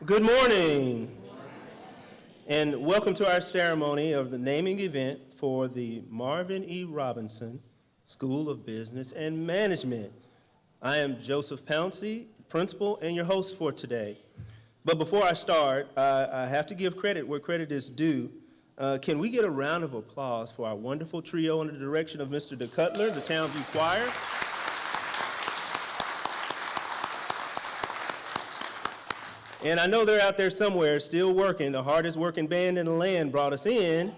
Good morning, and welcome to our ceremony of the naming event for the Marvin E. Robinson School of Business and Management. I am Joseph Pouncey, principal and your host for today. But before I start, I have to give credit where credit is due. Can we get a round of applause for our wonderful trio under the direction of Mr. DeCutler, the Townview Choir? And I know they're out there somewhere still working. The hardest working band in the land brought us in.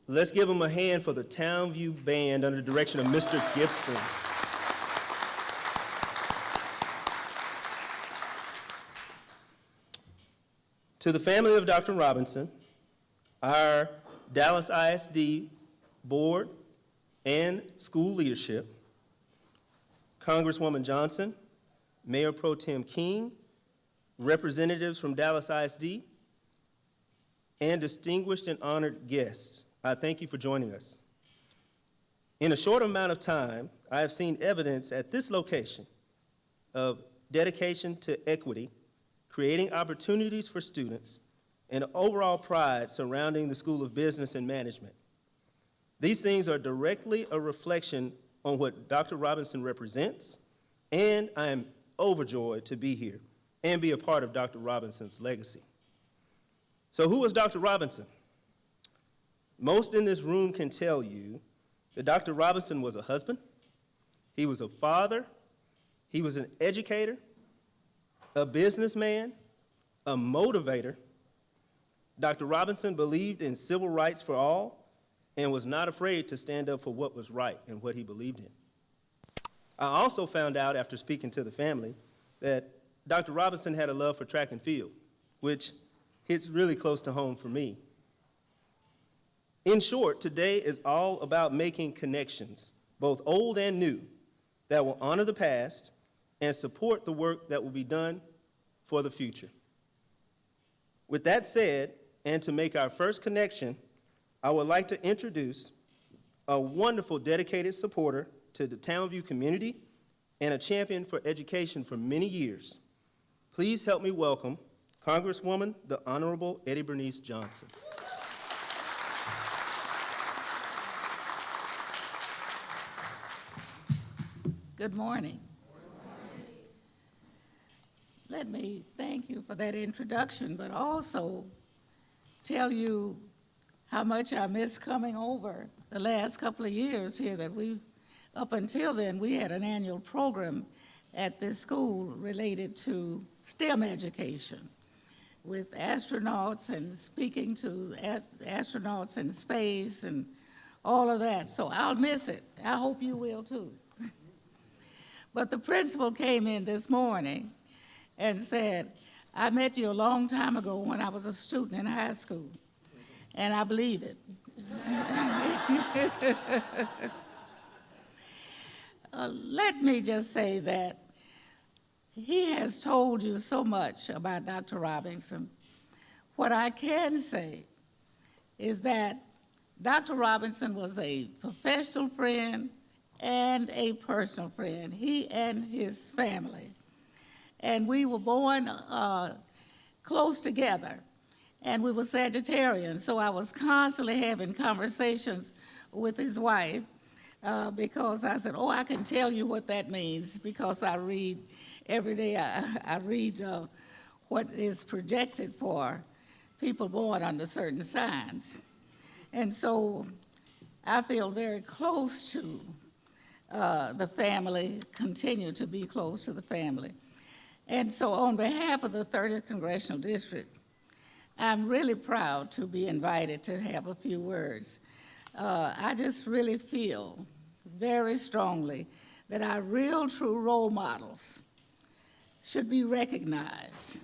Let's give them a hand for the Townview Band under the direction of Mr. Gibson. To the family of Dr. Robinson, our Dallas ISD board and school leadership, Congresswoman Johnson, Mayor Pro Tem King, representatives from Dallas ISD, and distinguished and honored guests, I thank you for joining us. In a short amount of time, I have seen evidence at this location of dedication to equity, creating opportunities for students, and overall pride surrounding the School of Business and Management. These things are directly a reflection on what Dr. Robinson represents, and I am overjoyed to be here and be a part of Dr. Robinson's legacy. So who was Dr. Robinson? Most in this room can tell you that Dr. Robinson was a husband, he was a father, he was an educator, a businessman, a motivator. Dr. Robinson believed in civil rights for all and was not afraid to stand up for what was right and what he believed in. I also found out after speaking to the family that Dr. Robinson had a love for track and field, which hits really close to home for me. In short, today is all about making connections, both old and new, that will honor the past and support the work that will be done for the future. With that said, and to make our first connection, I would like to introduce a wonderful dedicated supporter to the Townview community and a champion for education for many years. Please help me welcome Congresswoman, the Honorable Eddie Bernice Johnson. Good morning. Let me thank you for that introduction, but also tell you how much I miss coming over the last couple of years here that up until then, we had an annual program at this school related to STEM education with astronauts and speaking to astronauts in space and all of that. So I'll miss it. I hope you will too. But the principal came in this morning and said, I met you a long time ago when I was a student in high school, and I believe it. Let me just say that he has told you so much about Dr. Robinson. What I can say is that Dr. Robinson was a professional friend and a personal friend, he and his family. And we were born close together, and we were Sagittarians, so I was constantly having conversations with his wife because I said, oh, I can tell you what that means because I read every day, I read what is projected for people born under certain signs. And so I feel very close to the family, continue to be close to the family. And so on behalf of the 30th Congressional District, I'm really proud to be invited to have a few words. I just really feel very strongly that our real true role models should be recognized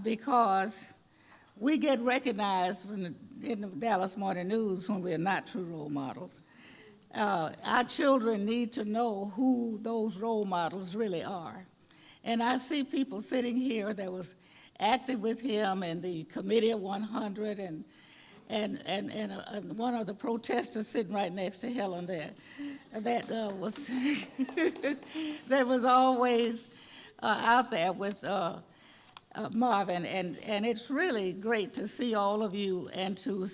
because we get recognized in the Dallas Morning News when we're not true role models. Our children need to know who those role models really are. And I see people sitting here that was active with him in the Committee of 100 and one of the protesters sitting right next to Helen there, that was that was always out there with Marvin, and it's really great to see all of you and to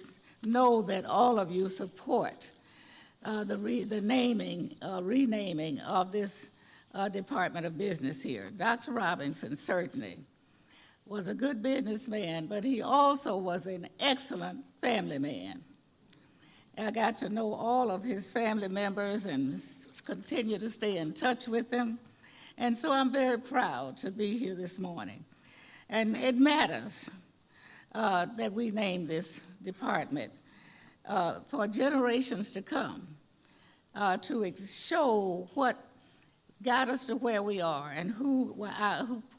know that all of you support the renaming of this Department of Business here. Dr. Robinson certainly was a good businessman, but he also was an excellent family man. I got to know all of his family members and continue to stay in touch with them. And so I'm very proud to be here this morning. And it matters that we name this department for generations to come to show what got us to where we are and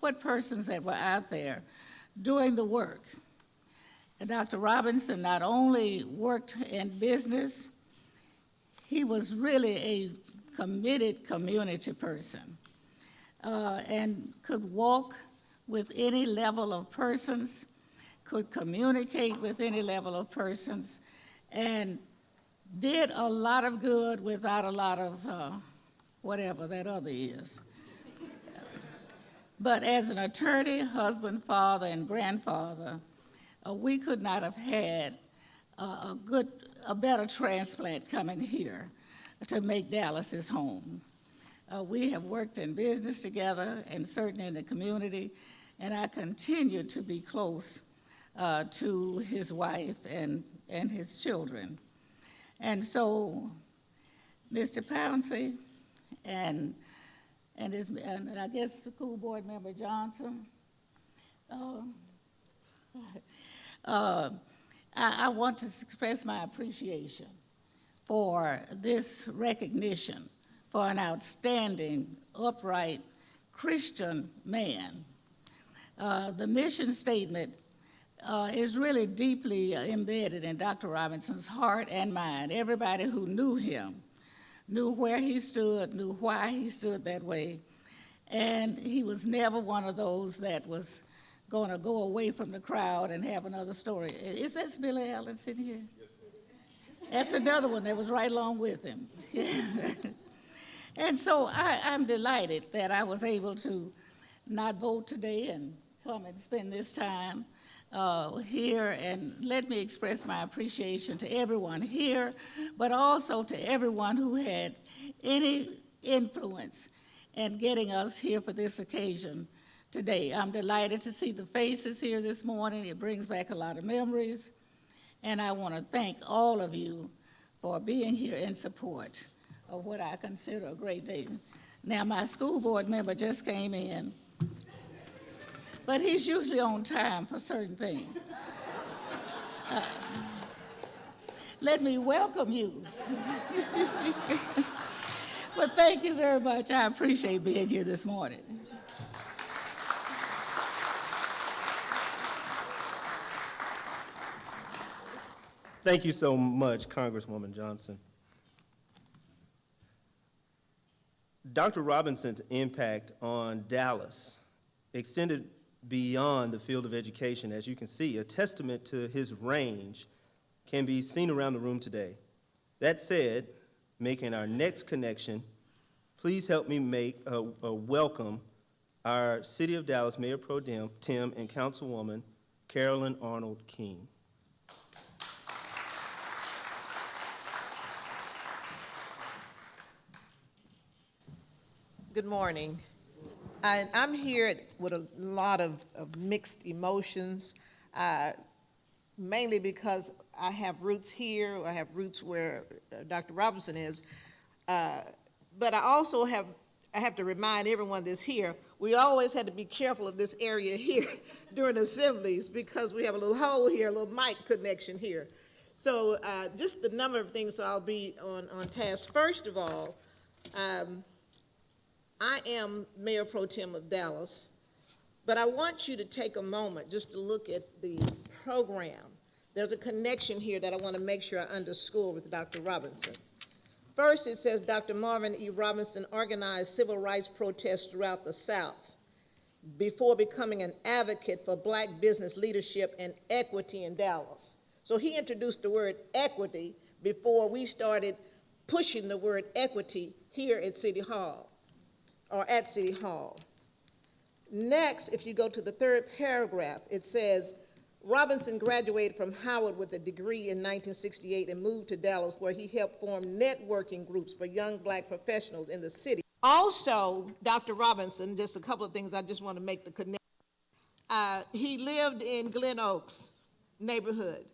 what persons that were out there doing the work. And Dr. Robinson not only worked in business, he was really a committed community person and could walk with any level of persons, could communicate with any level of persons, and did a lot of good without a lot of whatever that other is. But as an attorney, husband, father, and grandfather, we could not have had a better transplant coming here to make Dallas his home. We have worked in business together and certainly in the community, and I continue to be close to his wife and his children. And so, Mr. Pouncey and I guess the school board member Johnson, I want to express my appreciation for this recognition for an outstanding, upright Christian man. The mission statement is really deeply embedded in Dr. Robinson's heart and mind. Everybody who knew him knew where he stood, knew why he stood that way, and he was never one of those that was going to go away from the crowd and have another story. Is that Billy Allen sitting here? Yes, ma'am. That's another one that was right along with him. And so I'm delighted that I was able to not vote today and come and spend this time here, and let me express my appreciation to everyone here, but also to everyone who had any influence in getting us here for this occasion today. I'm delighted to see the faces here this morning. It brings back a lot of memories, and I want to thank all of you for being here in support of what I consider a great day. Now, my school board member just came in, but he's usually on time for certain things. Let me welcome you. Well, thank you very much. I appreciate being here this morning. Thank you so much, Congresswoman Johnson. Dr. Robinson's impact on Dallas extended beyond the field of education. As you can see, a testament to his range can be seen around the room today. That said, making our next connection, please help me make a welcome our City of Dallas Mayor Pro Tem and Councilwoman Carolyn Arnold King. Good morning. I'm here with a lot of mixed emotions, mainly because I have roots here, I have roots where Dr. Robinson is, but I also have to remind everyone that's here, we always had to be careful of this area here during assemblies because we have a little hole here, a little mic connection here. So just the number of things, so I'll be on task. First of all, I am Mayor Pro Tem of Dallas, but I want you to take a moment just to look at the program. There's a connection here that I want to make sure I underscore with Dr. Robinson. First, it says Dr. Marvin E. Robinson organized civil rights protests throughout the South before becoming an advocate for black business leadership and equity in Dallas. So he introduced the word equity before we started pushing the word equity here at City Hall, or at City Hall. Next, if you go to the third paragraph, it says, Robinson graduated from Howard with a degree in 1968 and moved to Dallas, where he helped form networking groups for young black professionals in the city. Also, Dr. Robinson, just a couple of things I just want to make the connection. He lived in Glen Oaks neighborhood,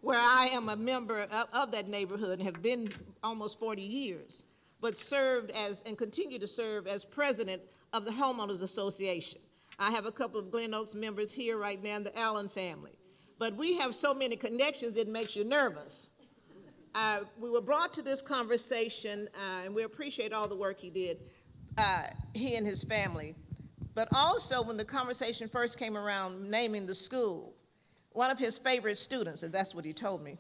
where I am a member of that neighborhood and have been almost 40 years, but served as, and continue to serve as president of the Homeowners Association. I have a couple of Glen Oaks members here right now in the Allen family. But we have so many connections, it makes you nervous. We were brought to this conversation, and we appreciate all the work he did, he and his family. But also, when the conversation first came around naming the school, one of his favorite students, and that's what he told me,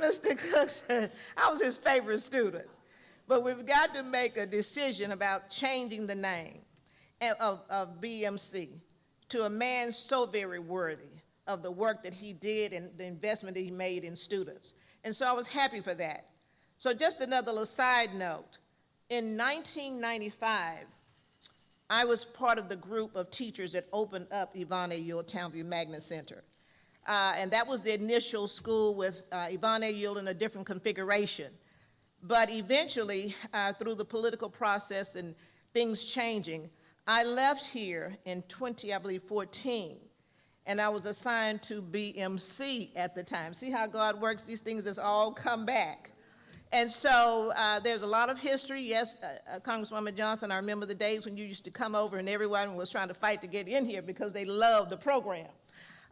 Mr. Cook said, I was his favorite student. But we've got to make a decision about changing the name of BMC to a man so very worthy of the work that he did and the investment that he made in students. And so I was happy for that. So just another little side note, in 1995, I was part of the group of teachers that opened up Yvonne A. Ewell Townview Magnet Center. And that was the initial school with Yvonne A. Ewell in a different configuration. But eventually, through the political process and things changing, I left here in 2014, and I was assigned to BMC at the time. See how God works? These things just all come back. And so there's a lot of history. Yes, Congresswoman Johnson, I remember the days when you used to come over and everyone was trying to fight to get in here because they loved the program,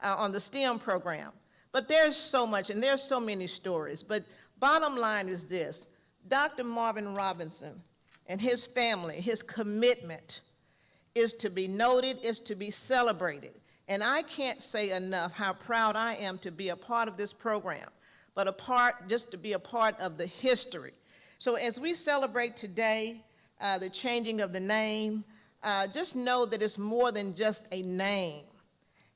on the STEM program. But there's so much, and there's so many stories. But bottom line is this. Dr. Marvin Robinson and his family, his commitment is to be noted, is to be celebrated. And I can't say enough how proud I am to be a part of this program, but just to be a part of the history. So as we celebrate today, the changing of the name, just know that it's more than just a name.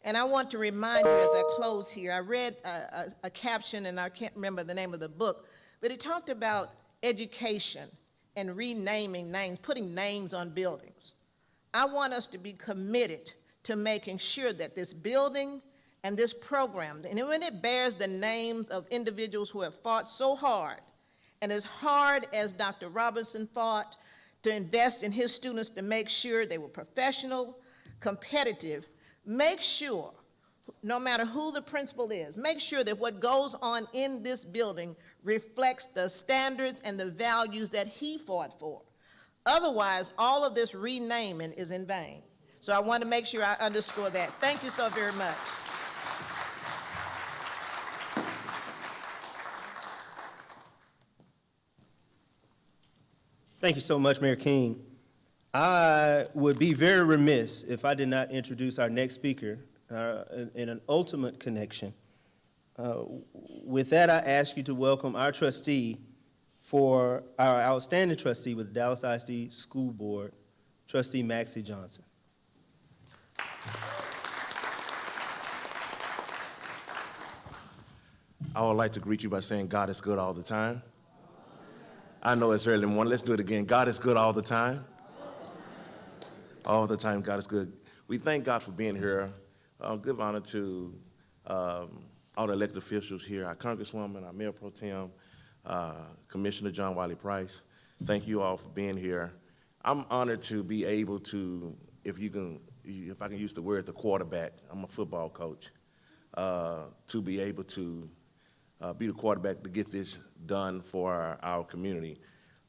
And I want to remind you as I close here, I read a caption, and I can't remember the name of the book, but it talked about education and renaming names, putting names on buildings. I want us to be committed to making sure that this building and this program, and when it bears the names of individuals who have fought so hard, and as hard as Dr. Robinson fought to invest in his students to make sure they were professional, competitive, make sure, no matter who the principal is, make sure that what goes on in this building reflects the standards and the values that he fought for. Otherwise, all of this renaming is in vain. So I want to make sure I underscore that. Thank you so very much. Thank you so much, Mayor King. I would be very remiss if I did not introduce our next speaker in an ultimate connection. With that, I ask you to welcome our trustee for our outstanding trustee with the Dallas ISD School Board, Trustee Maxie Johnson. I would like to greet you by saying God is good all the time. I know it's early in the morning. Let's do it again. God is good all the time. All the time, God is good. We thank God for being here. Give honor to all the elected officials here, our Congresswoman, our Mayor Pro Tem, Commissioner John Wiley Price. Thank you all for being here. I'm honored to be able to, if I can use the word, the quarterback. I'm a football coach. To be able to be the quarterback to get this done for our community.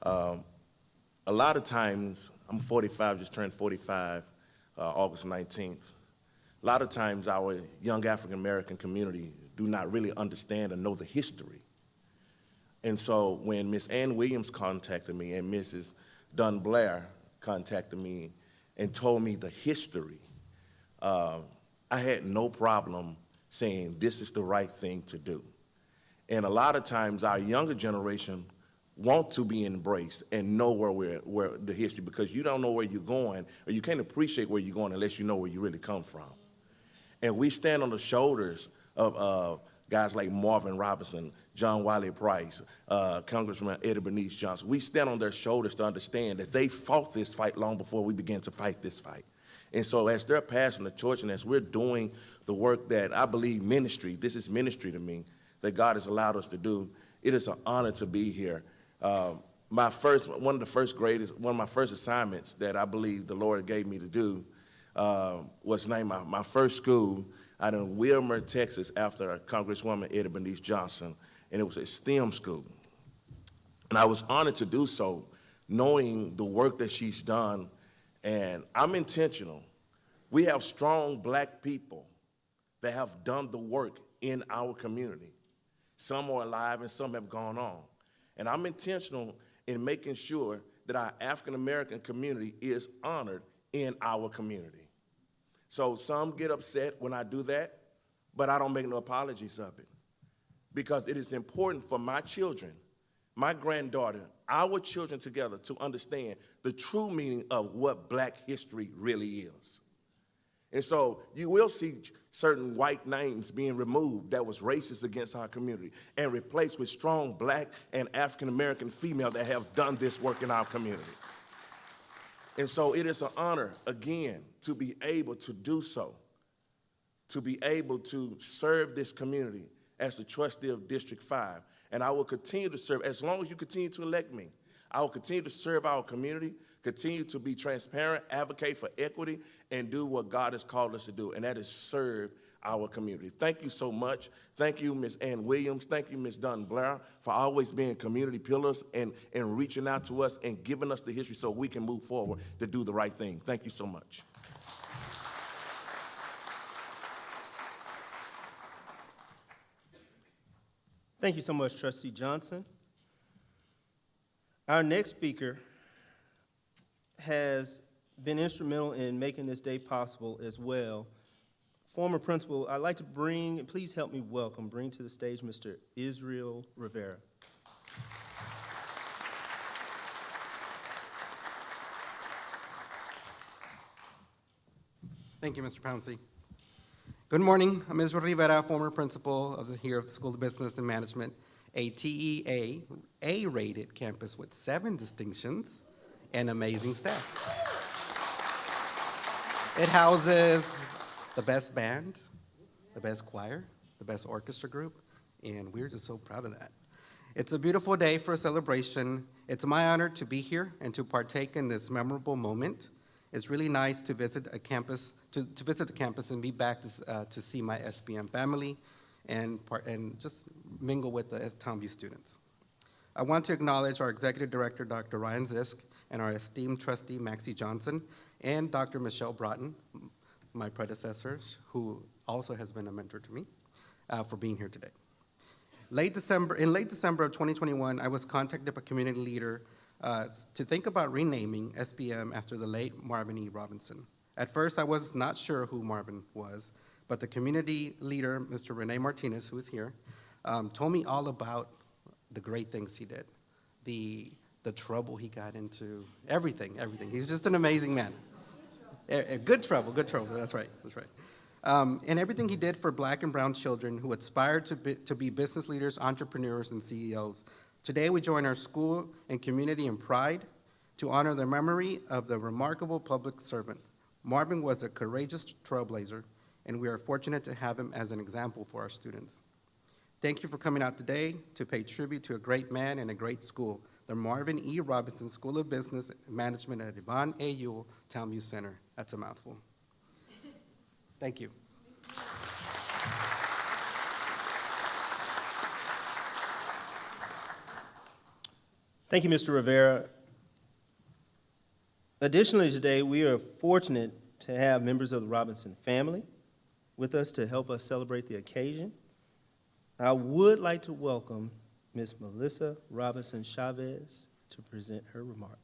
A lot of times, I'm 45, just turned 45 August 19th. A lot of times our young African-American community do not really understand or know the history. And so when Miss Ann Williams contacted me and Mrs. Dunn Blair contacted me and told me the history, I had no problem saying this is the right thing to do. And a lot of times our younger generation want to be embraced and know where the history, because you don't know where you're going, or you can't appreciate where you're going unless you know where you really come from. And we stand on the shoulders of guys like Marvin Robinson, John Wiley Price, Congressman Eddie Bernice Johnson. We stand on their shoulders to understand that they fought this fight long before we began to fight this fight. And so as they're pastoring the church and as we're doing the work that I believe ministry, this is ministry to me, that God has allowed us to do, it is an honor to be here. One of my first assignments that I believe the Lord gave me to do was named my first school out in Wilmer, Texas, after Congresswoman Eddie Bernice Johnson, and it was a STEM school. And I was honored to do so, knowing the work that she's done, and I'm intentional. We have strong black people that have done the work in our community. Some are alive and some have gone on. And I'm intentional in making sure that our African-American community is honored in our community. So some get upset when I do that, but I don't make no apologies of it, because it is important for my children, my granddaughter, our children together to understand the true meaning of what black history really is. And so you will see certain white names being removed that was racist against our community and replaced with strong black and African-American female that have done this work in our community. And so it is an honor, again, to be able to do so, to be able to serve this community as the trustee of District 5. And I will continue to serve, as long as you continue to elect me, I will continue to serve our community, continue to be transparent, advocate for equity, and do what God has called us to do, and that is serve our community. Thank you so much. Thank you, Ms. Ann Williams. Thank you, Ms. Dunn Blair, for always being community pillars and reaching out to us and giving us the history so we can move forward to do the right thing. Thank you so much. Thank you so much, Trustee Johnson. Our next speaker has been instrumental in making this day possible as well. Former principal, I'd like to please help me bring to the stage Mr. Israel Rivera. Thank you, Mr. Pouncey. Good morning. I'm Israel Rivera, former principal of the School of Business and Management, a TEA A-rated campus with 7 distinctions and amazing staff. It houses the best band, the best choir, the best orchestra group, and we're just so proud of that. It's a beautiful day for a celebration. It's my honor to be here and to partake in this memorable moment. It's really nice to visit a campus, to visit the campus and be back to see my SBM family and just mingle with the Townview students. I want to acknowledge our Executive Director, Dr. Ryan Zisk, and our esteemed trustee, Maxie Johnson, and Dr. Michelle Broughton, my predecessor, who also has been a mentor to me, for being here today. In late December of 2021, I was contacted by a community leader to think about renaming SBM after the late Marvin E. Robinson. At first, I was not sure who Marvin was, but the community leader, Mr. Rene Martinez, who is here, told me all about the great things he did, the trouble he got into, everything. He's just an amazing man. Good trouble, that's right. And everything he did for black and brown children who aspired to be business leaders, entrepreneurs, and CEOs. Today, we join our school and community in pride to honor the memory of the remarkable public servant. Marvin was a courageous trailblazer, and we are fortunate to have him as an example for our students. Thank you for coming out today to pay tribute to a great man and a great school, the Marvin E. Robinson School of Business and Management at Yvonne A. Ewell Townview Center. That's a mouthful. Thank you. Thank you, Mr. Rivera. Additionally, today, we are fortunate to have members of the Robinson family with us to help us celebrate the occasion. I would like to welcome Ms. Melissa Robinson Chavez to present her remarks.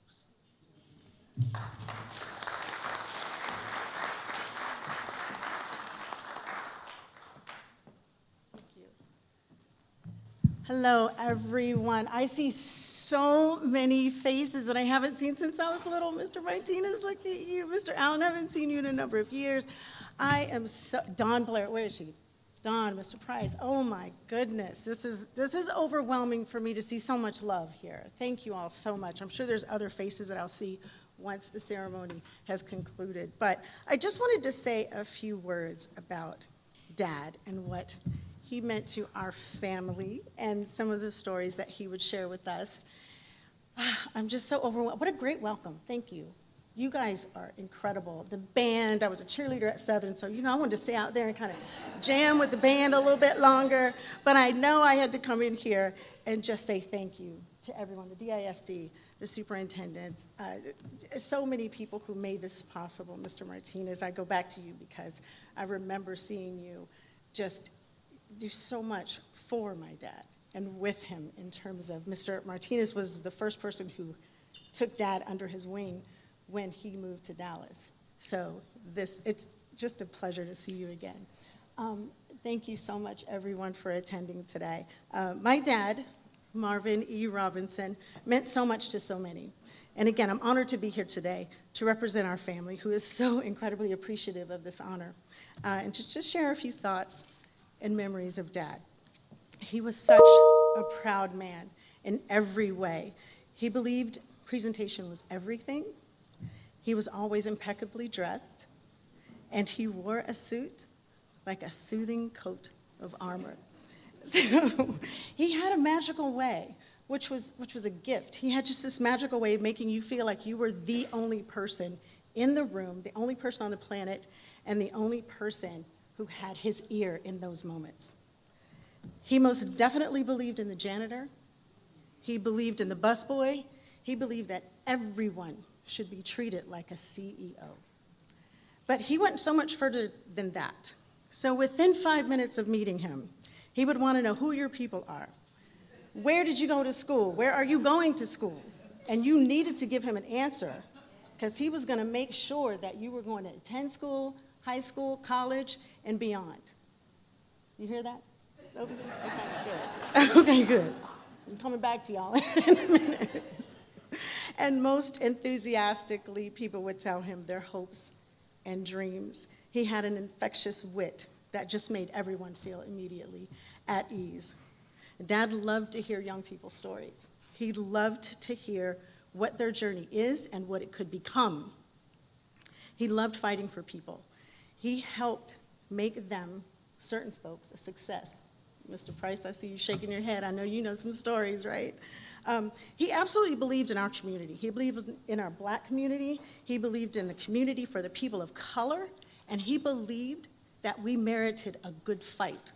Hello, everyone. I see so many faces that I haven't seen since I was little. Mr. Martinez, look at you. Mr. Allen, I haven't seen you in a number of years. I am so, Dawn Blair, where is she? Don, Mr. Price, oh my goodness, this is overwhelming for me to see so much love here. Thank you all so much. I'm sure there's other faces that I'll see once the ceremony has concluded. But I just wanted to say a few words about Dad and what he meant to our family and some of the stories that he would share with us. I'm just so overwhelmed. What a great welcome. Thank you. You guys are incredible. The band, I was a cheerleader at Southern, so I wanted to stay out there and kind of jam with the band a little bit longer. But I know I had to come in here and just say thank you to everyone, the DISD, the superintendents, so many people who made this possible. Mr. Martinez, I go back to you because I remember seeing you just do so much for my dad and with him in terms of Mr. Martinez was the first person who took Dad under his wing when he moved to Dallas. So it's just a pleasure to see you again. Thank you so much, everyone, for attending today. My dad, Marvin E. Robinson, meant so much to so many. And again, I'm honored to be here today to represent our family, who is so incredibly appreciative of this honor, and to just share a few thoughts and memories of Dad. He was such a proud man in every way. He believed presentation was everything. He was always impeccably dressed, and he wore a suit like a soothing coat of armor. So he had a magical way, which was a gift. He had just this magical way of making you feel like you were the only person in the room, the only person on the planet, and the only person who had his ear in those moments. He most definitely believed in the janitor. He believed in the busboy. He believed that everyone should be treated like a CEO. But he went so much further than that. So within 5 minutes of meeting him, he would want to know who your people are. Where did you go to school? Where are you going to school? And you needed to give him an answer because he was going to make sure that you were going to attend school, high school, college, and beyond. You hear that? Okay, good. Okay, good. I'm coming back to y'all in a minute. And most enthusiastically, people would tell him their hopes and dreams. He had an infectious wit that just made everyone feel immediately at ease. Dad loved to hear young people's stories. He loved to hear what their journey is and what it could become. He loved fighting for people. He helped make them, certain folks, a success. Mr. Price, I see you shaking your head. I know you know some stories, right? He absolutely believed in our community. He believed in our Black community. He believed in the community for the people of color. And he believed that we merited a good fight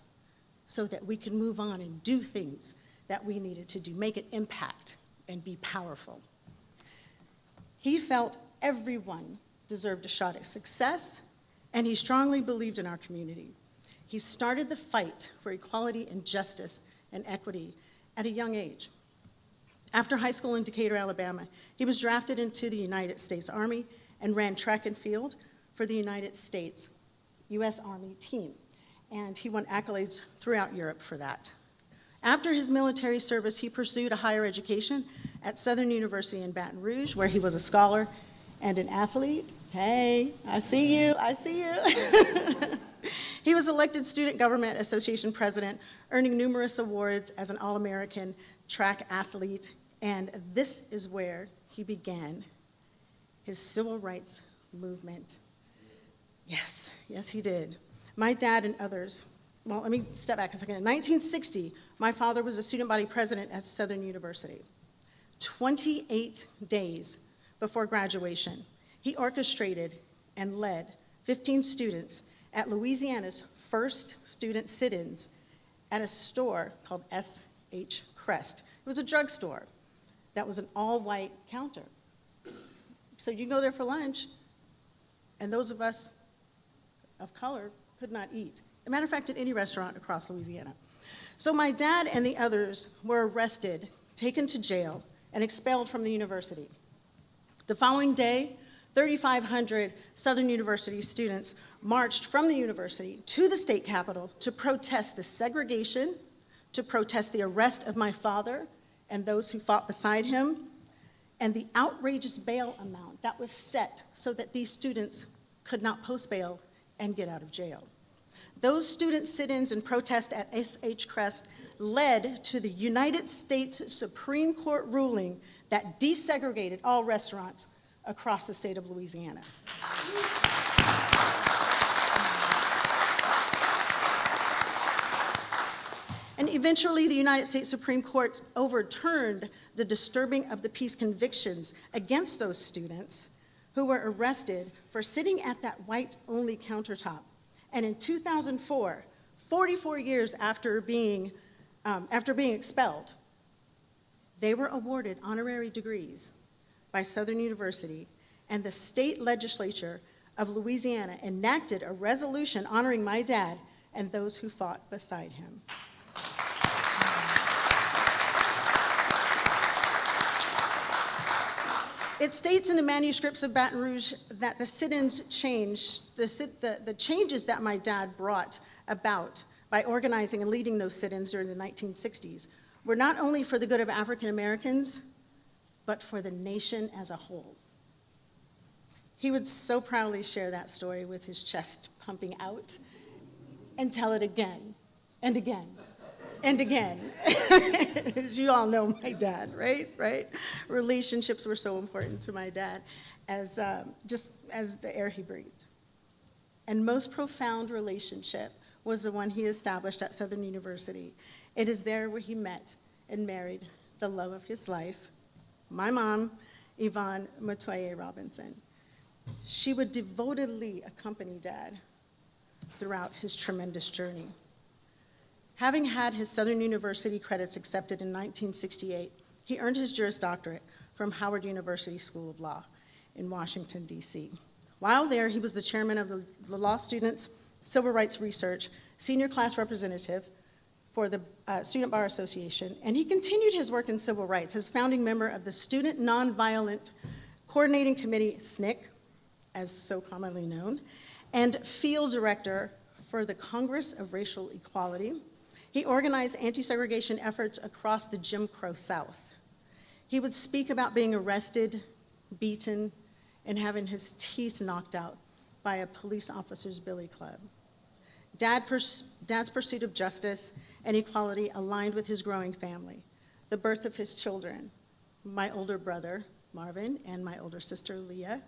so that we could move on and do things that we needed to do, make an impact and be powerful. He felt everyone deserved a shot at success, and he strongly believed in our community. He started the fight for equality and justice and equity at a young age. After high school in Decatur, Alabama, he was drafted into the United States Army and ran track and field for the United States U.S. Army team. And he won accolades throughout Europe for that. After his military service, he pursued a higher education at Southern University in Baton Rouge, where he was a scholar and an athlete. Hey, I see you, I see you. He was elected Student Government Association president, earning numerous awards as an All-American track athlete, and this is where he began his civil rights movement. Yes, yes, he did. My dad and others, well, let me step back a second. In 1960, my father was a student body president at Southern University. 28 days before graduation, he orchestrated and led 15 students at Louisiana's first student sit-ins at a store called S.H. Crest. It was a drugstore that was an all-white counter. So you go there for lunch, and those of us of color could not eat. As a matter of fact, at any restaurant across Louisiana. So my dad and the others were arrested, taken to jail, and expelled from the university. The following day, 3,500 Southern University students marched from the university to the state capitol to protest the segregation, to protest the arrest of my father and those who fought beside him, and the outrageous bail amount that was set so that these students could not post bail and get out of jail. Those student sit-ins and protests at S.H. Crest led to the United States Supreme Court ruling that desegregated all restaurants across the state of Louisiana. And eventually, the United States Supreme Court overturned the disturbing of the peace convictions against those students who were arrested for sitting at that white-only countertop. And in 2004, 44 years after being expelled, they were awarded honorary degrees by Southern University, and the state legislature of Louisiana enacted a resolution honoring my dad and those who fought beside him. It states in the manuscripts of Baton Rouge that the sit-ins changed, the changes that my dad brought about by organizing and leading those sit-ins during the 1960s were not only for the good of African Americans, but for the nation as a whole. He would so proudly share that story with his chest pumping out and tell it again and again and again. As you all know my dad, right? Relationships were so important to my dad as just as the air he breathed. And most profound relationship was the one he established at Southern University. It is there where he met and married the love of his life, my mom, Yvonne Matoye Robinson. She would devotedly accompany Dad throughout his tremendous journey. Having had his Southern University credits accepted in 1968, he earned his Juris Doctorate from Howard University School of Law in Washington, D.C. While there, he was the chairman of the Law Students' Civil Rights Research, senior class representative for the Student Bar Association, and he continued his work in civil rights as founding member of the Student Nonviolent Coordinating Committee, SNCC, as so commonly known, and field director for the Congress of Racial Equality. He organized anti-segregation efforts across the Jim Crow South. He would speak about being arrested, beaten, and having his teeth knocked out by a police officer's billy club. Dad's pursuit of justice and equality aligned with his growing family, the birth of his children, my older brother, Marvin, and my older sister, Leah,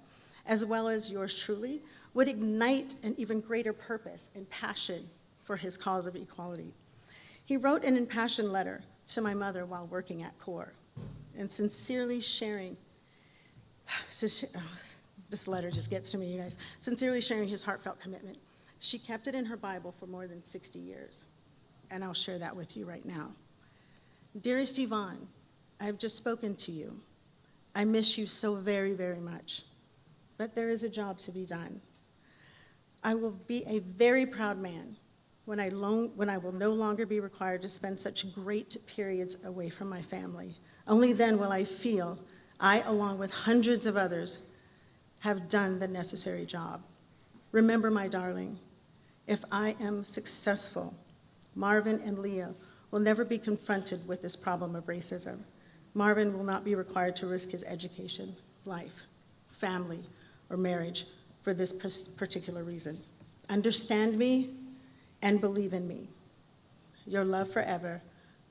as well as yours truly, would ignite an even greater purpose and passion for his cause of equality. He wrote an impassioned letter to my mother while working at CORE, and sincerely sharing, this letter just gets to me, you guys, sincerely sharing his heartfelt commitment. She kept it in her Bible for more than 60 years, and I'll share that with you right now. Dearest Yvonne, I have just spoken to you. I miss you so very, very much, but there is a job to be done. I will be a very proud man when I will no longer be required to spend such great periods away from my family. Only then will I feel I, along with hundreds of others, have done the necessary job. Remember, my darling, if I am successful, Marvin and Leah will never be confronted with this problem of racism. Marvin will not be required to risk his education, life, family, or marriage for this particular reason. Understand me and believe in me. Your love forever,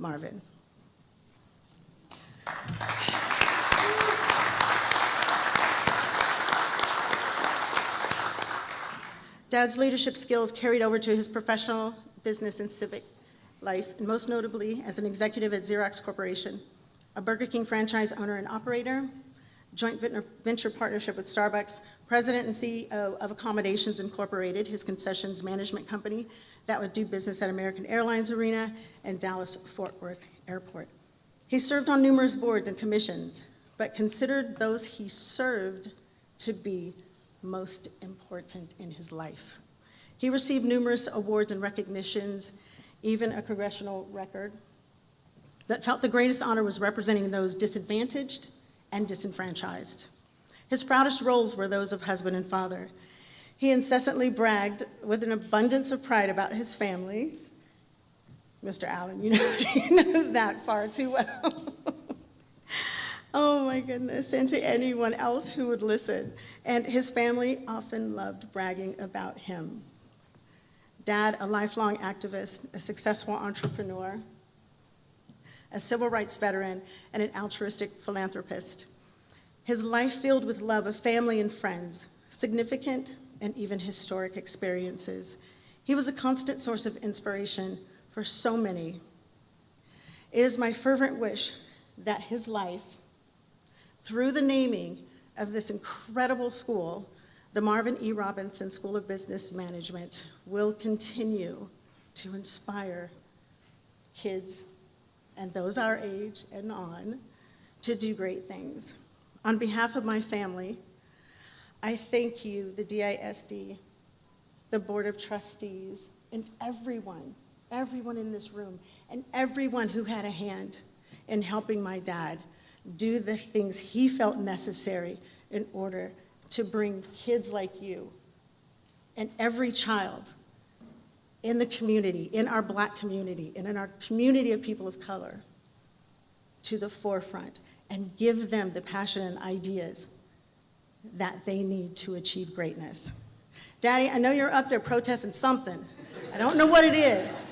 Marvin. Dad's leadership skills carried over to his professional, business, and civic life, and most notably as an executive at Xerox Corporation, a Burger King franchise owner and operator, joint venture partnership with Starbucks, president and CEO of Accommodations Incorporated, his concessions management company that would do business at American Airlines Arena and Dallas-Fort Worth Airport. He served on numerous boards and commissions, but considered those he served to be most important in his life. He received numerous awards and recognitions, even a congressional record, that felt the greatest honor was representing those disadvantaged and disenfranchised. His proudest roles were those of husband and father. He incessantly bragged with an abundance of pride about his family. Mr. Allen, you know that far too well. Oh my goodness, and to anyone else who would listen. And his family often loved bragging about him. Dad, a lifelong activist, a successful entrepreneur, a civil rights veteran, and an altruistic philanthropist. His life filled with love of family and friends, significant and even historic experiences. He was a constant source of inspiration for so many. It is my fervent wish that his life, through the naming of this incredible school, the Marvin E. Robinson School of Business Management, will continue to inspire kids and those our age and on to do great things. On behalf of my family, I thank you, the DISD, the Board of Trustees, and everyone in this room, and everyone who had a hand in helping my dad do the things he felt necessary in order to bring kids like you and every child in the community, in our Black community, and in our community of people of color to the forefront and give them the passion and ideas that they need to achieve greatness. Daddy, I know you're up there protesting something. I don't know what it is,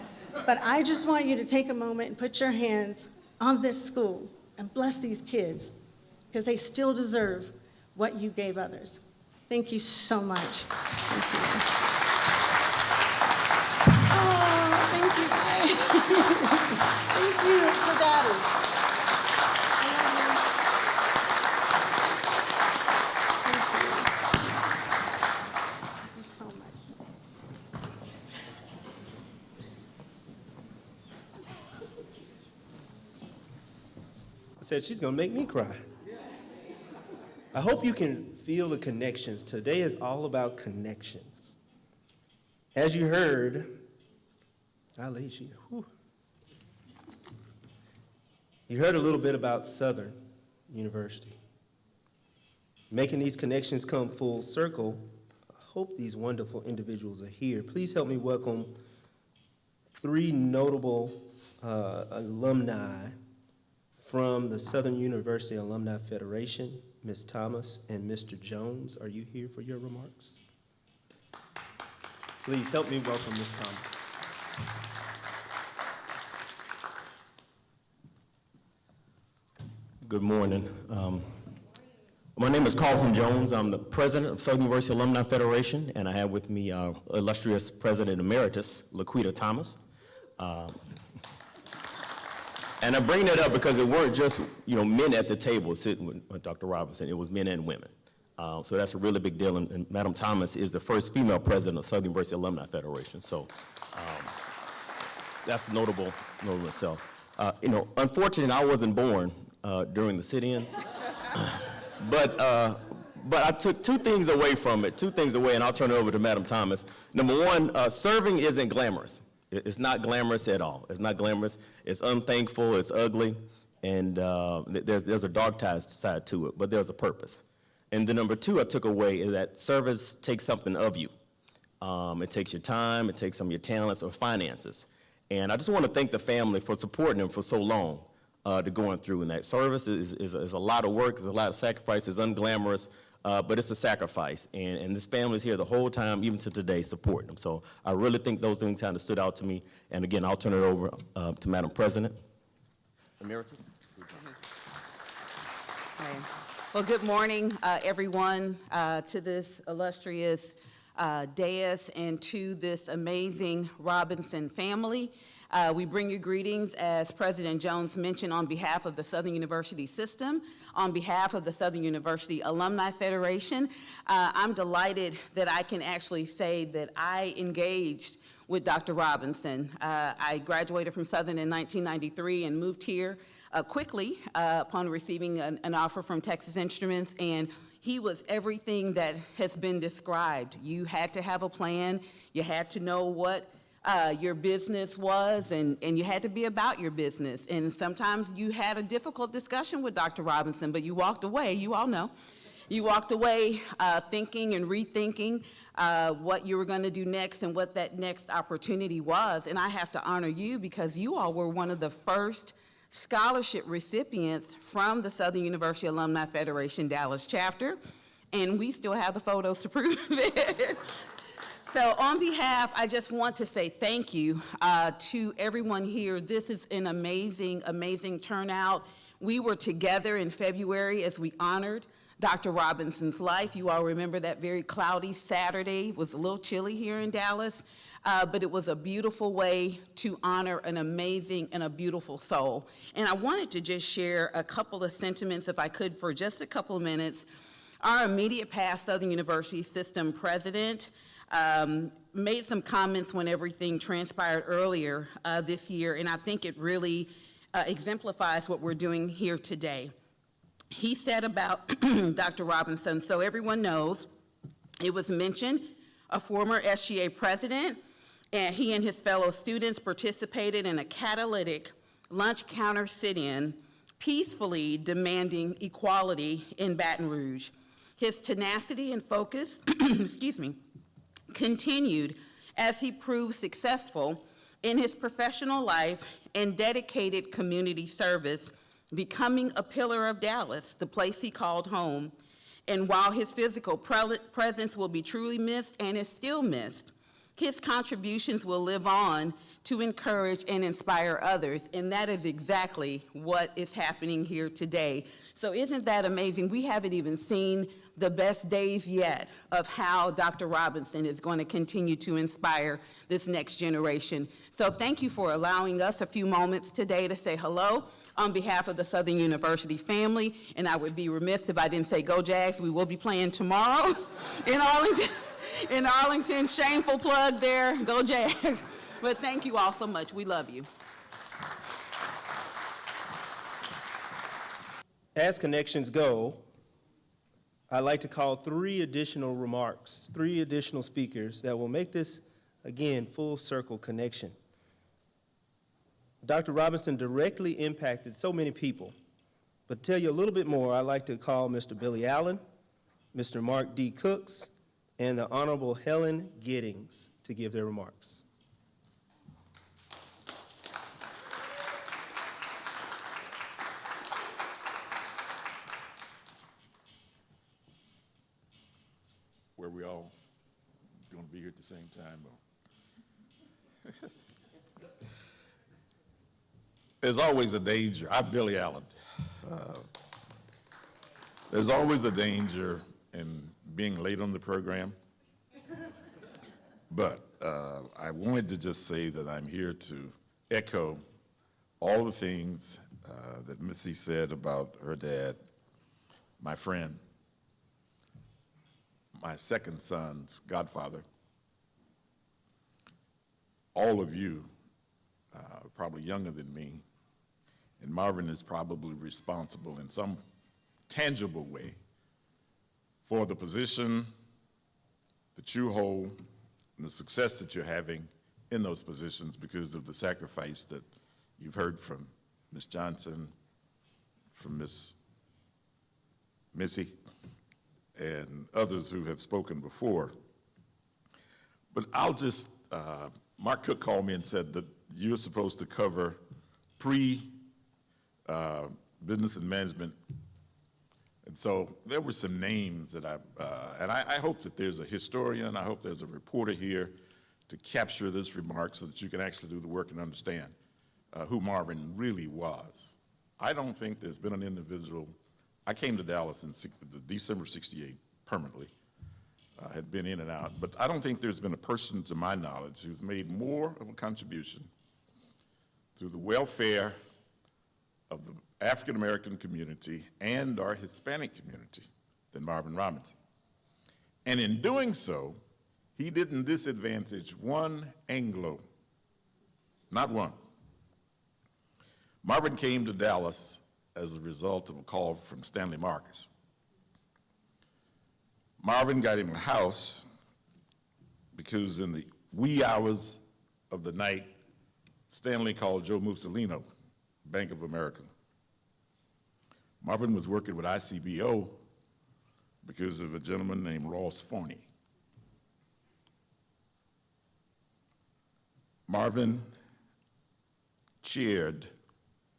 but I just want you to take a moment and put your hands on this school and bless these kids, because they still deserve what you gave others. Thank you so much. Thank you. Oh, thank you, guys. Thank you. It's for Daddy. I said, she's gonna make me cry. I hope you can feel the connections. Today is all about connections. As you heard, you heard a little bit about Southern University. Making these connections come full circle, I hope these wonderful individuals are here. Please help me welcome three notable alumni from the Southern University Alumni Federation, Ms. Thomas and Mr. Jones. Are you here for your remarks? Please help me welcome Ms. Thomas. Good morning. My name is Carlton Jones. I'm the president of Southern University Alumni Federation, and I have with me our illustrious president emeritus, Laquita Thomas. And I bring that up because it weren't just men at the table sitting with Dr. Robinson. It was men and women. So that's a really big deal. And Madam Thomas is the first female president of Southern University Alumni Federation. So that's notable in itself. Unfortunately, I wasn't born during the sit-ins, but I took two things away from it. And I'll turn it over to Madam Thomas. Number one, serving isn't glamorous. It's not glamorous at all. It's not glamorous. It's unthankful. It's ugly. And there's a dark side to it, but there's a purpose. And the number two I took away is that service takes something of you. It takes your time. It takes some of your talents or finances. And I just want to thank the family for supporting them for so long to going through. And that service is a lot of work. It's a lot of sacrifice. It's unglamorous. But it's a sacrifice, and this family's here the whole time, even to today, supporting them. So I really think those things kind of stood out to me. And again, I'll turn it over to Madam President. Emeritus. Okay. Well, good morning, everyone, to this illustrious dais and to this amazing Robinson family. We bring you greetings, as President Jones mentioned, on behalf of the Southern University system, on behalf of the Southern University Alumni Federation. I'm delighted that I can actually say that I engaged with Dr. Robinson. I graduated from Southern in 1993 and moved here quickly upon receiving an offer from Texas Instruments, and he was everything that has been described. You had to have a plan, you had to know what your business was, and you had to be about your business. And sometimes you had a difficult discussion with Dr. Robinson, but you walked away, you all know. You walked away thinking and rethinking what you were going to do next and what that next opportunity was. And I have to honor you because you all were one of the first scholarship recipients from the Southern University Alumni Federation Dallas chapter, and we still have the photos to prove it. So on behalf, I just want to say thank you to everyone here. This is an amazing, amazing turnout. We were together in February as we honored Dr. Robinson's life. You all remember that very cloudy Saturday. It was a little chilly here in Dallas, but it was a beautiful way to honor an amazing and a beautiful soul. And I wanted to just share a couple of sentiments, if I could, for just a couple of minutes. Our immediate past Southern University system president made some comments when everything transpired earlier this year, and I think it really exemplifies what we're doing here today. He said about Dr. Robinson, so everyone knows, it was mentioned, a former SGA president, and he and his fellow students participated in a catalytic lunch counter sit-in, peacefully demanding equality in Baton Rouge. His tenacity and focus, excuse me, continued as he proved successful in his professional life and dedicated community service, becoming a pillar of Dallas, the place he called home. And while his physical presence will be truly missed and is still missed, his contributions will live on to encourage and inspire others. And that is exactly what is happening here today. So isn't that amazing? We haven't even seen the best days yet of how Dr. Robinson is going to continue to inspire this next generation. So thank you for allowing us a few moments today to say hello on behalf of the Southern University family. And I would be remiss if I didn't say go Jags. We will be playing tomorrow in Arlington. In Arlington, shameful plug there, go Jags. But thank you all so much. We love you. As connections go, I'd like to call three additional remarks, three additional speakers that will make this, again, full circle connection. Dr. Robinson directly impacted so many people. But to tell you a little bit more, I'd like to call Mr. Billy Allen, Mr. Mark D. Cooks, and the Honorable Helen Giddings to give their remarks. Where we all going to be here at the same time. There's always a danger. I'm Billy Allen. There's always a danger in being late on the program. But I wanted to just say that I'm here to echo all the things that Missy said about her dad, my friend, my second son's godfather. All of you are probably younger than me, and Marvin is probably responsible in some tangible way for the position that you hold and the success that you're having in those positions because of the sacrifice that you've heard from Ms. Johnson, from Ms. Missy, and others who have spoken before. But I'll just, Mark Cook called me and said that you're supposed to cover business and management. And so there were some names that I hope that there's a historian, I hope there's a reporter here to capture this remark so that you can actually do the work and understand who Marvin really was. I don't think there's been an individual. I came to Dallas in December '68 permanently, had been in and out, but I don't think there's been a person to my knowledge who's made more of a contribution to the welfare of the African-American community and our Hispanic community than Marvin Robinson. And in doing so, he didn't disadvantage one Anglo, not one. Marvin came to Dallas as a result of a call from Stanley Marcus. Marvin got him a house because in the wee hours of the night, Stanley called Joe Mussolino, Bank of America. Marvin was working with ICBO because of a gentleman named Ross Forney. Marvin chaired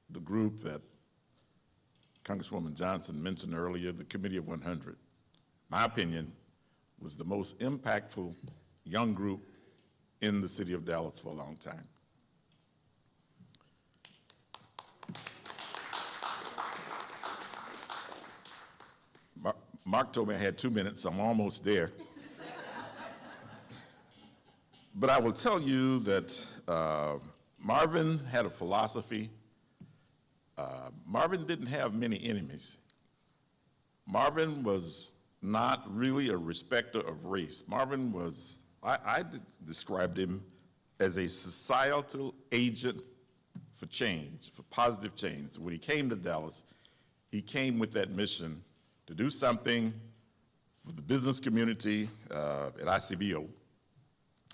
the group that Congresswoman Johnson mentioned earlier, the Committee of 100. My opinion was the most impactful young group in the city of Dallas for a long time. Mark told me I had 2 minutes. I'm almost there. But I will tell you that Marvin had a philosophy. Marvin didn't have many enemies. Marvin was not really a respecter of race. Marvin was, I described him as a societal agent for change, for positive change. When he came to Dallas, he came with that mission to do something for the business community at ICBO.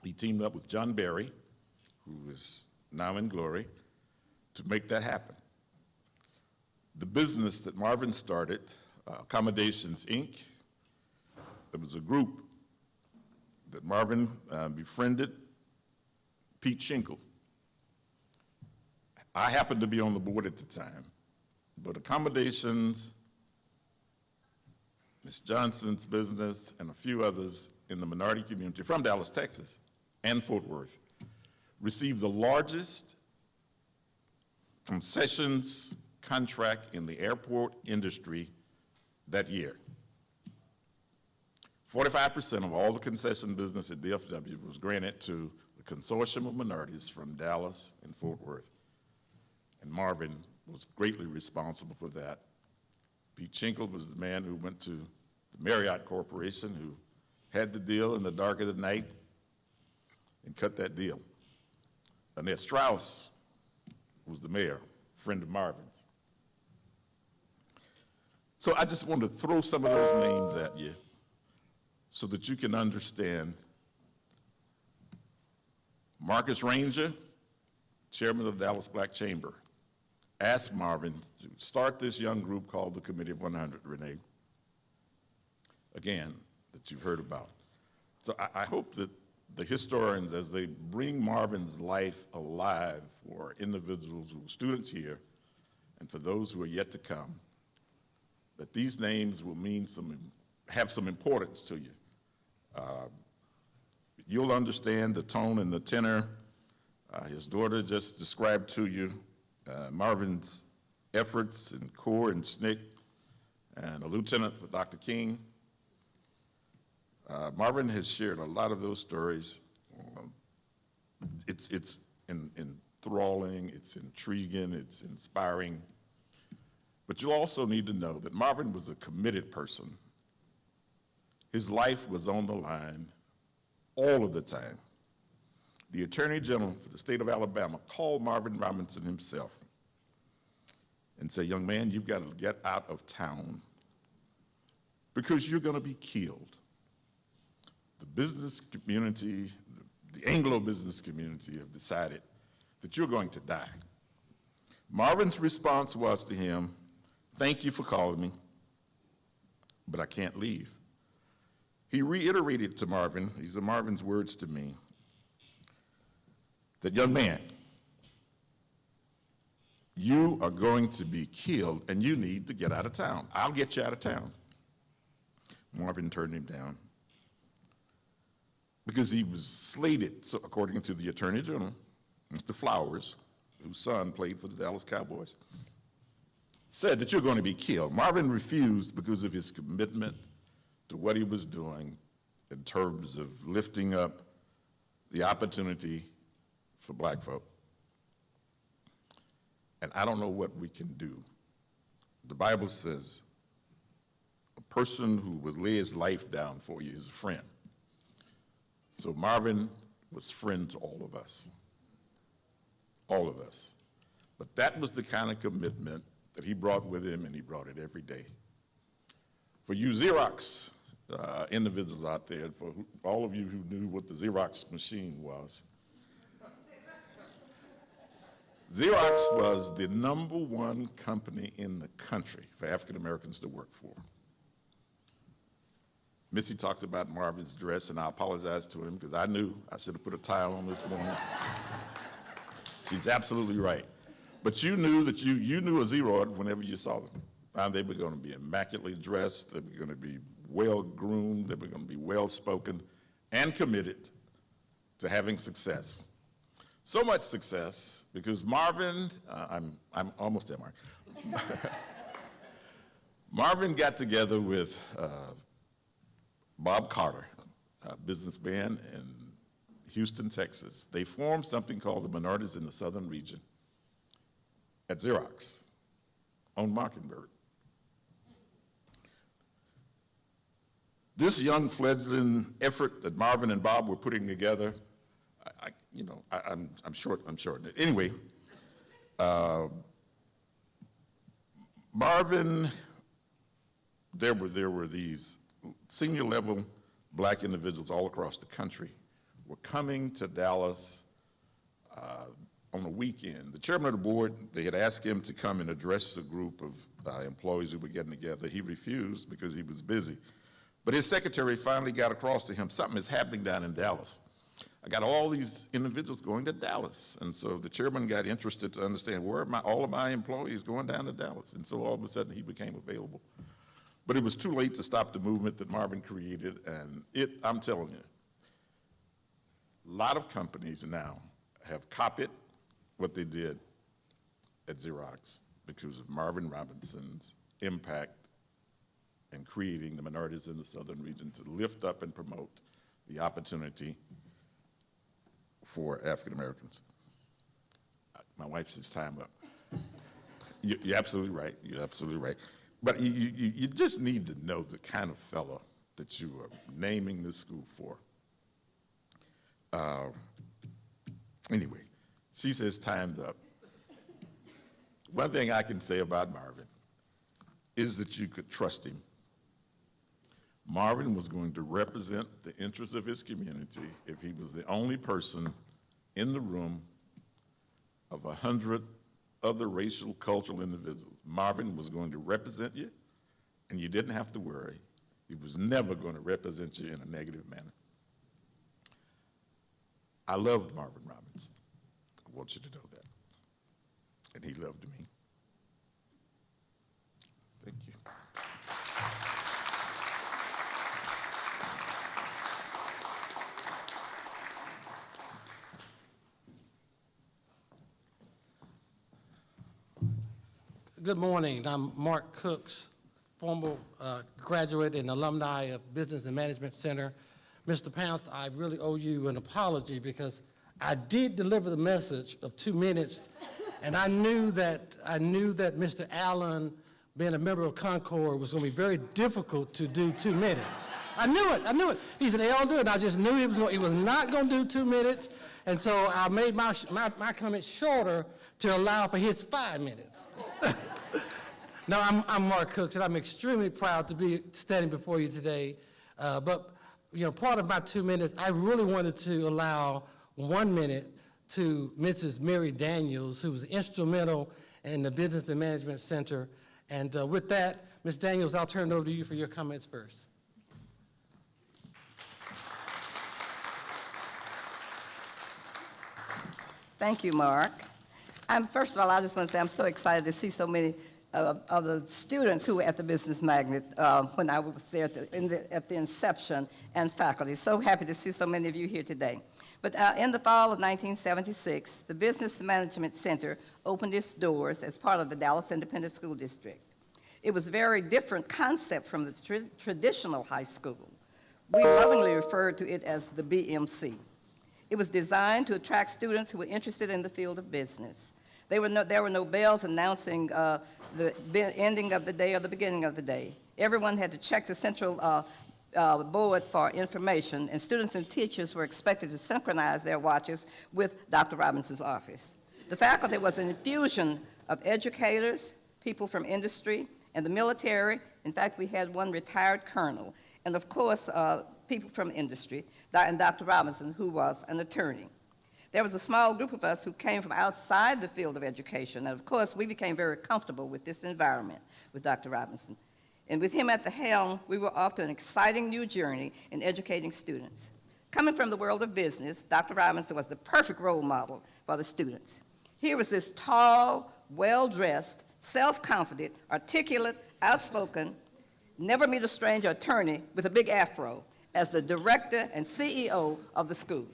He teamed up with John Berry, who is now in glory, to make that happen. The business that Marvin started, Accommodations, Inc., there was a group that Marvin befriended, Pete Schinkel. I happened to be on the board at the time, but Accommodations, Ms. Johnson's business, and a few others in the minority community from Dallas, Texas, and Fort Worth, received the largest concessions contract in the airport industry that year. 45% of all the concession business at DFW was granted to the consortium of minorities from Dallas and Fort Worth. And Marvin was greatly responsible for that. Pete Schinkel was the man who went to the Marriott Corporation, who had the deal in the dark of the night and cut that deal. Annette Strauss was the mayor, friend of Marvin's. So I just wanted to throw some of those names at you so that you can understand. Marcus Ranger, chairman of the Dallas Black Chamber, asked Marvin to start this young group called the Committee of 100, Renee, again, that you've heard about. So I hope that the historians, as they bring Marvin's life alive for individuals who are students here and for those who are yet to come, that these names will have some importance to you. You'll understand the tone and the tenor. His daughter just described to you Marvin's efforts in Corps and SNCC, and a lieutenant for Dr. King. Marvin has shared a lot of those stories. It's enthralling, it's intriguing, it's inspiring. But you also need to know that Marvin was a committed person. His life was on the line all of the time. The Attorney General for the state of Alabama called Marvin Robinson himself and said, "Young man, you've got to get out of town because you're going to be killed." The business community, the Anglo business community have decided that you're going to die. Marvin's response was to him, "Thank you for calling me, but I can't leave." He reiterated to Marvin, these are Marvin's words to me, that, "Young man, you are going to be killed and you need to get out of town. I'll get you out of town." Marvin turned him down because he was slated, so according to the Attorney General, Mr. Flowers, whose son played for the Dallas Cowboys, said that you're going to be killed. Marvin refused because of his commitment to what he was doing in terms of lifting up the opportunity for black folk. And I don't know what we can do. The Bible says a person who would lay his life down for you is a friend. So Marvin was friend to all of us. All of us. But that was the kind of commitment that he brought with him, and he brought it every day. For you Xerox individuals out there, for all of you who knew what the Xerox machine was, Xerox was the #1 company in the country for African Americans to work for. Missy talked about Marvin's dress, and I apologize to him because I knew I should have put a tie on this morning. She's absolutely right. But you knew that you knew a Xeroid whenever you saw them. And they were going to be immaculately dressed, they were going to be well-groomed, they were going to be well-spoken and committed to having success. So much success because Marvin, I'm almost there, Mark. Marvin got together with Bob Carter, a businessman in Houston, Texas. They formed something called the Minorities in the Southern Region at Xerox on Mockingbird. This young fledgling effort that Marvin and Bob were putting together, I'm short. Anyway, Marvin, there were these senior level black individuals all across the country were coming to Dallas on a weekend. The chairman of the board, they had asked him to come and address a group of employees who were getting together. He refused because he was busy. But his secretary finally got across to him, something is happening down in Dallas. I got all these individuals going to Dallas. And so the chairman got interested to understand where are all of my employees going down to Dallas. And so all of a sudden he became available. But it was too late to stop the movement that Marvin created. And I'm telling you, a lot of companies now have copied what they did at Xerox because of Marvin Robinson's impact in creating the Minorities in the Southern Region to lift up and promote the opportunity for African Americans. My wife says time up. You're absolutely right. You're absolutely right. But you just need to know the kind of fellow that you are naming this school for. Anyway, she says time's up. One thing I can say about Marvin is that you could trust him. Marvin was going to represent the interests of his community if he was the only person in the room of 100 other racial, cultural individuals. Marvin was going to represent you, and you didn't have to worry. He was never going to represent you in a negative manner. I loved Marvin Robinson. I want you to know that. And he loved me. Thank you. Good morning. I'm Mark Cooks, former graduate and alumni of Business and Management Center. Mr. Pounce, I really owe you an apology because I did deliver the message of 2 minutes, and I knew that Mr. Allen, being a member of Concord, was going to be very difficult to do 2 minutes. I knew it. He's an elder, and I just knew he was not going to do 2 minutes, and so I made my comment shorter to allow for his 5 minutes. No, I'm Mark Cooks, and I'm extremely proud to be standing before you today. But part of my 2 minutes, I really wanted to allow 1 minute to Mrs. Mary Daniels, who was instrumental in the Business and Management Center. And with that, Ms. Daniels, I'll turn it over to you for your comments first. Thank you, Mark. First of all, I just want to say I'm so excited to see so many of the students who were at the Business Magnet when I was there at the inception, and faculty. So happy to see so many of you here today. But in the fall of 1976, the Business Management Center opened its doors as part of the Dallas Independent School District. It was a very different concept from the traditional high school. We lovingly referred to it as the BMC. It was designed to attract students who were interested in the field of business. There were no bells announcing the ending of the day or the beginning of the day. Everyone had to check the central board for information, and students and teachers were expected to synchronize their watches with Dr. Robinson's office. The faculty was an infusion of educators, people from industry, and the military. In fact, we had one retired colonel, and of course, people from industry, and Dr. Robinson, who was an attorney. There was a small group of us who came from outside the field of education, and of course, we became very comfortable with this environment with Dr. Robinson. And with him at the helm, we were off to an exciting new journey in educating students. Coming from the world of business, Dr. Robinson was the perfect role model for the students. Here was this tall, well-dressed, self-confident, articulate, outspoken, never-meet-a-stranger attorney with a big afro as the director and CEO of the school.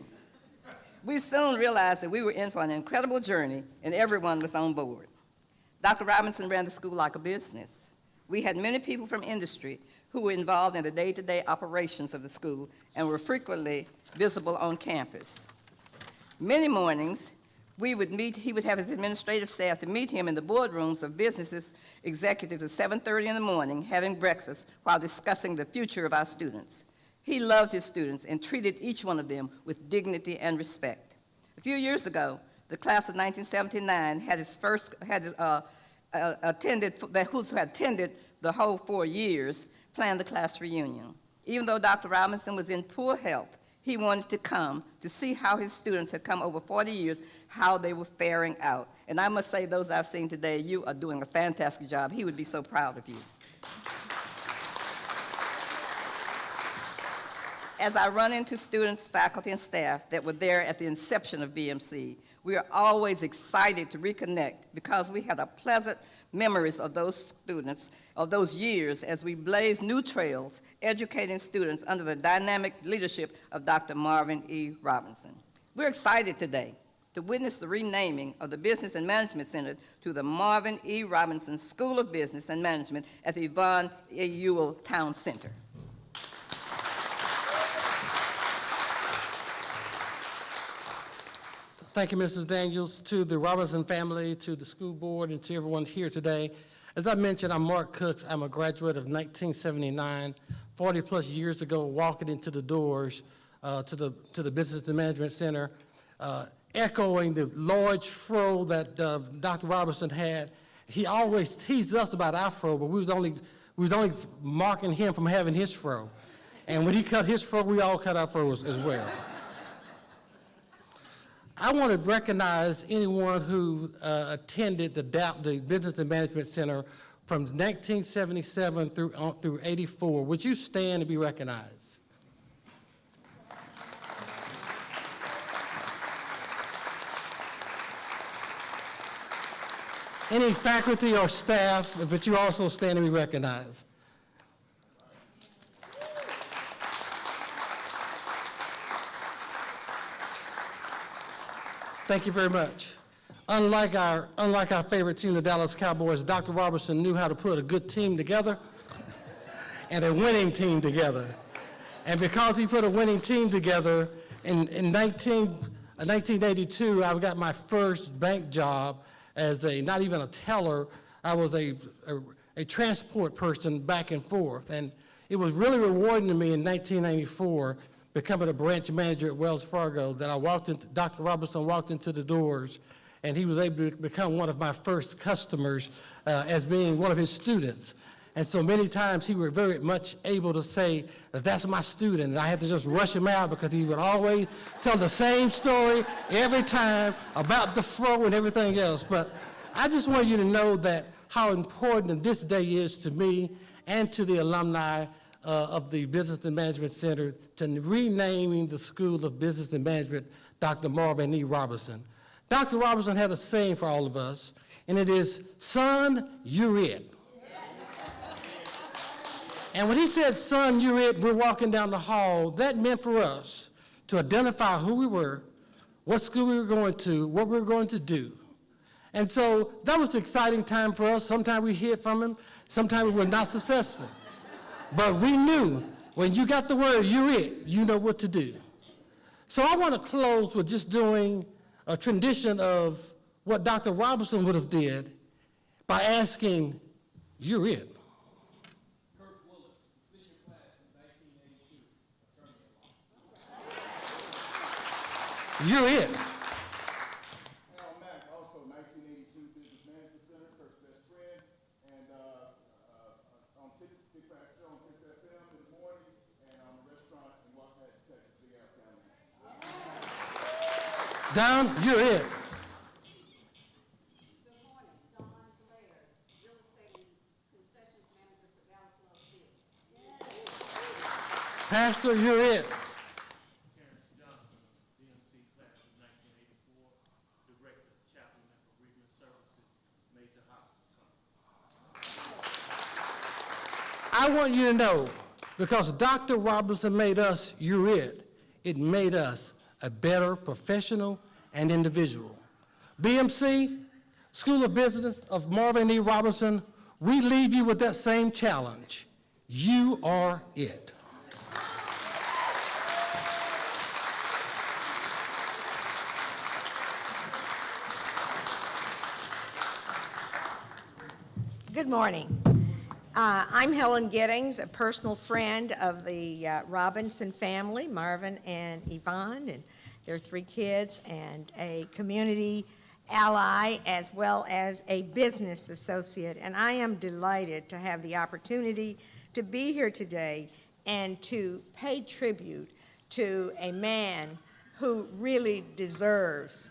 We soon realized that we were in for an incredible journey, and everyone was on board. Dr. Robinson ran the school like a business. We had many people from industry who were involved in the day-to-day operations of the school and were frequently visible on campus. Many mornings, he would have his administrative staff to meet him in the boardrooms of businesses executives at 7:30 in the morning, having breakfast while discussing the future of our students. He loved his students and treated each one of them with dignity and respect. A few years ago, the class of 1979 had attended the whole 4 years, planned the class reunion. Even though Dr. Robinson was in poor health, he wanted to come to see how his students had come over 40 years, how they were faring out. And I must say, those I've seen today, you are doing a fantastic job. He would be so proud of you. As I run into students, faculty, and staff that were there at the inception of BMC, we are always excited to reconnect because we had a pleasant memories of those students, of those years as we blaze new trails, educating students under the dynamic leadership of Dr. Marvin E. Robinson. We're excited today to witness the renaming of the Business and Management Center to the Marvin E. Robinson School of Business and Management at the Yvonne A. Ewell Town Center. Thank you, Mrs. Daniels, to the Robinson family, to the school board, and to everyone here today. As I mentioned, I'm Mark Cooks. I'm a graduate of 1979, 40-plus years ago, walking into the doors to the Business and Management Center, echoing the large fro that Dr. Robinson had. He always teased us about our fro, but we was only marking him from having his fro. And when he cut his fro, we all cut our fro as well. I want to recognize anyone who attended the Business and Management Center from 1977 through 84. Would you stand and be recognized? Any faculty or staff, but you also stand and be recognized. Thank you very much. Unlike our favorite team, the Dallas Cowboys, Dr. Robinson knew how to put a good team together and a winning team together. And because he put a winning team together, in 1982, I got my first bank job as not even a teller. I was a transport person back and forth. And it was really rewarding to me in 1994, becoming a branch manager at Wells Fargo, that Dr. Robinson walked into the doors, and he was able to become one of my first customers as being one of his students. And so many times he was very much able to say, that's my student, and I had to just rush him out because he would always tell the same story every time about the fro and everything else. But I just want you to know that how important this day is to me and to the alumni of the Business and Management Center to renaming the School of Business and Management Dr. Marvin E. Robinson. Dr. Robinson had a saying for all of us, and it is, son, you're it. And when he said, son, you're it, we're walking down the hall, that meant for us to identify who we were, what school we were going to, what we were going to do. And so that was an exciting time for us. Sometimes we heard from him, sometimes we were not successful. But we knew when you got the word, you're it, you know what to do. So I want to close with just doing a tradition of what Dr. Robinson would have did by asking, you're it. You're it. Also 1982 Business Management Center, Kirk's best friend, and on Kiss FM in the morning, and on the restaurant in Washington, Texas, Big Apple County. Down, you're it. Good morning, Don Rivera, real estate concessions manager for Dallas Love City. Pastor, you're it. I want you to know, because Dr. Robinson made us, you're it, it made us a better professional and individual. BMC, School of Business of Marvin E. Robinson, we leave you with that same challenge. You are it. Good morning. I'm Helen Giddings, a personal friend of the Robinson family, Marvin and Yvonne, and their 3 kids, and a community ally as well as a business associate. And I am delighted to have the opportunity to be here today and to pay tribute to a man who really deserves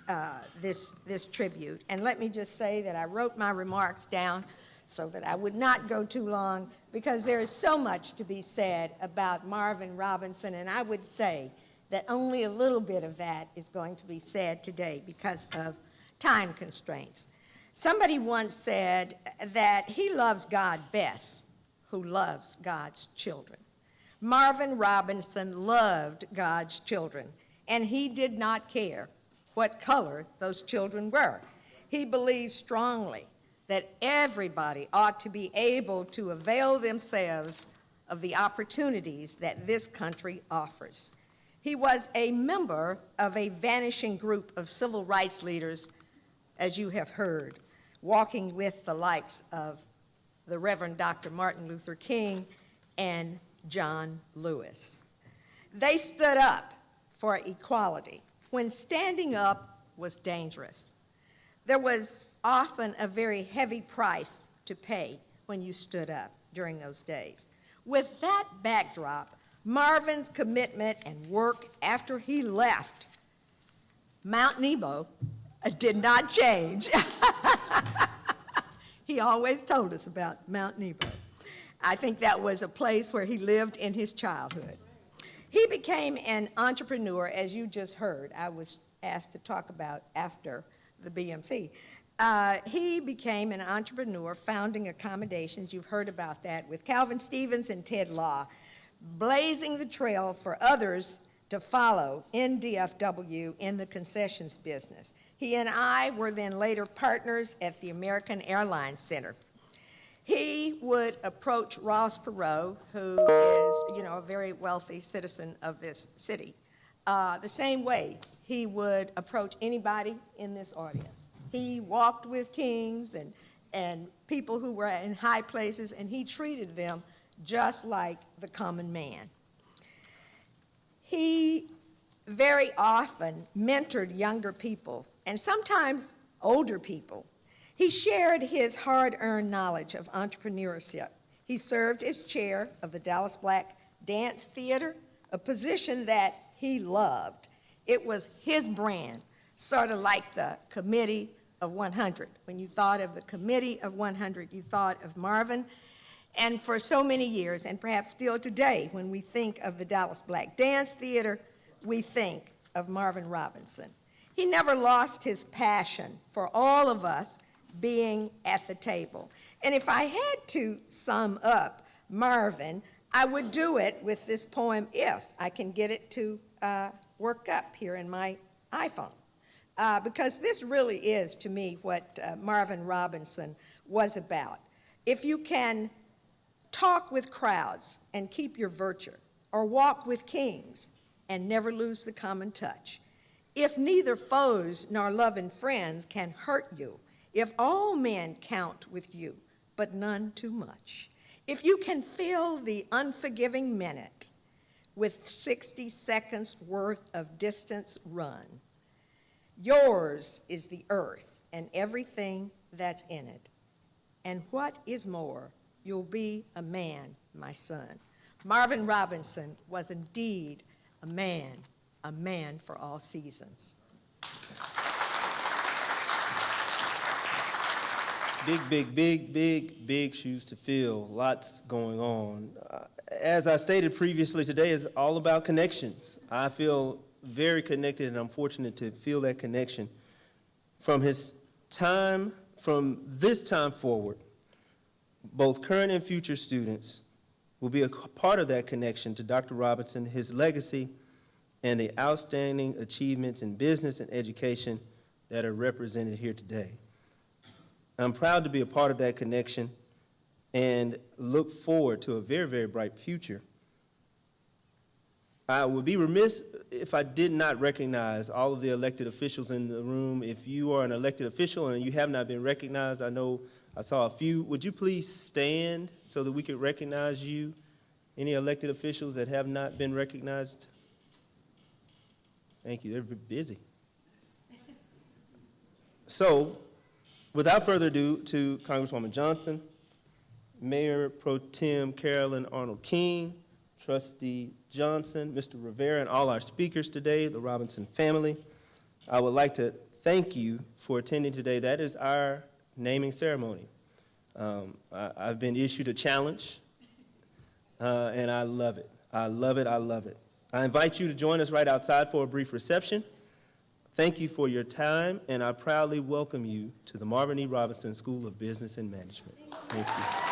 this tribute. And let me just say that I wrote my remarks down so that I would not go too long, because there is so much to be said about Marvin Robinson, and I would say that only a little bit of that is going to be said today because of time constraints. Somebody once said that he loves God best who loves God's children. Marvin Robinson loved God's children, and he did not care what color those children were. He believed strongly that everybody ought to be able to avail themselves of the opportunities that this country offers. He was a member of a vanishing group of civil rights leaders, as you have heard, walking with the likes of the Reverend Dr. Martin Luther King and John Lewis. They stood up for equality when standing up was dangerous. There was often a very heavy price to pay when you stood up during those days. With that backdrop, Marvin's commitment and work after he left Mount Nebo did not change. He always told us about Mount Nebo. I think that was a place where he lived in his childhood. He became an entrepreneur, as you just heard. I was asked to talk about after the BMC. He became an entrepreneur, founding accommodations. You've heard about that with Calvin Stevens and Ted Law, blazing the trail for others to follow in DFW in the concessions business. He and I were then later partners at the American Airlines Center. He would approach Ross Perot, who is, a very wealthy citizen of this city, the same way he would approach anybody in this audience. He walked with kings and people who were in high places, and he treated them just like the common man. He very often mentored younger people, and sometimes older people. He shared his hard-earned knowledge of entrepreneurship. He served as chair of the Dallas Black Dance Theater, a position that he loved. It was his brand, sort of like the Committee of 100. When you thought of the Committee of 100, you thought of Marvin. And for so many years, and perhaps still today, when we think of the Dallas Black Dance Theater, we think of Marvin Robinson. He never lost his passion for all of us being at the table. And if I had to sum up Marvin, I would do it with this poem, if I can get it to work up here in my iPhone. Because this really is, to me, what Marvin Robinson was about. If you can talk with crowds and keep your virtue, or walk with kings and never lose the common touch, if neither foes nor loving friends can hurt you, if all men count with you, but none too much, if you can fill the unforgiving minute with 60 seconds worth of distance run, yours is the earth and everything that's in it. And what is more, you'll be a man, my son. Marvin Robinson was indeed a man for all seasons. Big shoes to fill. Lots going on. As I stated previously, today is all about connections. I feel very connected, and I'm fortunate to feel that connection. From this time forward, both current and future students will be a part of that connection to Dr. Robinson, his legacy, and the outstanding achievements in business and education that are represented here today. I'm proud to be a part of that connection and look forward to a very, very bright future. I would be remiss if I did not recognize all of the elected officials in the room. If you are an elected official and you have not been recognized, I know I saw a few. Would you please stand so that we could recognize you? Any elected officials that have not been recognized? Thank you, they're busy. So, without further ado, to Congresswoman Johnson, Mayor Pro Tem Carolyn Arnold King, Trustee Johnson, Mr. Rivera, and all our speakers today, the Robinson family. I would like to thank you for attending today. That is our naming ceremony. I've been issued a challenge, and I love it. I love it, I love it. I invite you to join us right outside for a brief reception. Thank you for your time, and I proudly welcome you to the Marvin E. Robinson School of Business and Management. Thank you.